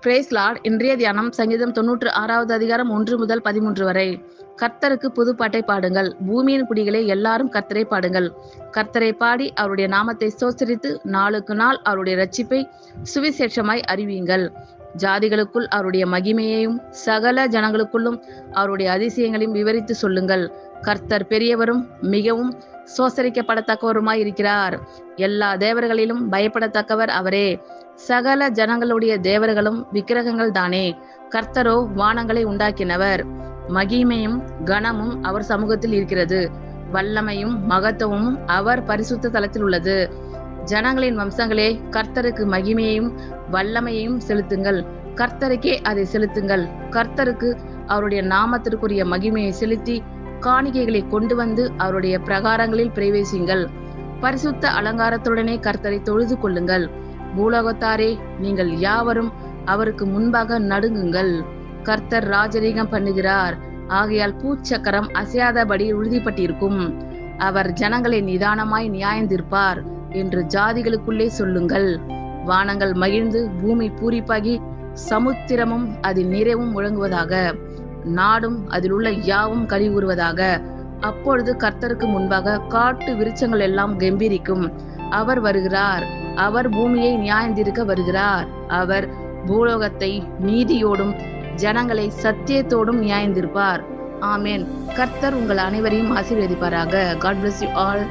Price Lord. இன்றைய தியானம் சங்கீதம் 96வது அதிகாரம் 1 முதல் 13 வரை. கர்த்தருக்கு புதுப்பாட்டை பாடுங்கள், பூமியின் குடிகளே எல்லாரும் கர்த்தரை பாடுங்கள். கர்த்தரை பாடி அவருடைய நாமத்தை ஸ்தோத்திரித்து நாளுக்கு நாள் அவருடைய இரட்சிப்பை சுவிசேஷமாய் அறிவியுங்கள். ஜாதிகளுக்குள் அவருடைய மகிமையையும் சகல ஜனங்களுக்குள்ளும் அவருடைய அதிசயங்களையும் விவரித்து சொல்லுங்கள். கர்த்தர் பெரியவரும் மிகவும் சோசரிக்கப்படத்தக்கவருமாய் இருக்கிறார். எல்லா தேவர்களிலும் பயப்படத்தக்கவர் அவரே. சகல ஜனங்களுடைய தேவர்களும் விக்கிரகங்கள் தானே. கர்த்தரோ வானங்களை உண்டாக்கினவர். மகிமையும் கனமும் அவர் சமூகத்தில் இருக்கிறது. வல்லமையும் மகத்துவமும் அவர் பரிசுத்த தலத்தில் உள்ளது. ஜனங்களின் வம்சங்களே, கர்த்தருக்கு மகிமையையும் வல்லமையையும் செலுத்துங்கள். கர்த்தருக்கே அதை செலுத்துங்கள். கர்த்தருக்கு அவருடைய நாமத்திற்குரிய மகிமையை செலுத்தி காணிக்கைகளை கொண்டு வந்து அவருடைய பிரகாரங்களில் பிரவேசிங்கள். பரிசுத்த அலங்காரத்துடனே கர்த்தரை தொழுது கொள்ளுங்கள். பூலோகத்தாரே, நீங்கள் யாவரும் அவருக்கு முன்பாக நடுங்குங்கள். கர்த்தர் ராஜரீகம் பண்ணுகிறார். ஆகையால் பூச்சக்கரம் அசையாதபடி உறுதிப்பட்டிருக்கும். அவர் ஜனங்களை நிதானமாய் நியாயந்தீர்ப்பார் என்று ஜாதிகளுக்குள்ளே சொல்லுங்கள். வானங்கள் மகிழ்ந்து பூமி பூரிப்பாகி சமுத்திரமும் அதில் நிறைவும் முழங்குவதாக. நாடும் அதில் உள்ள யாவும் களி கூறுவதாக. அப்பொழுது கர்த்தருக்கு முன்பாக காட்டு விருட்சங்கள் எல்லாம் கெம்பீரிக்கும். அவர் வருகிறார். அவர் பூமியை நியாயந்தீர்க்க வருகிறார். அவர் பூலோகத்தை நீதியோடும் ஜனங்களை சத்தியத்தோடும் நியாயந்தீர்ப்பார். ஆமென். கர்த்தர் உங்கள் அனைவரையும் ஆசீர்வதிப்பாராக. God bless you all.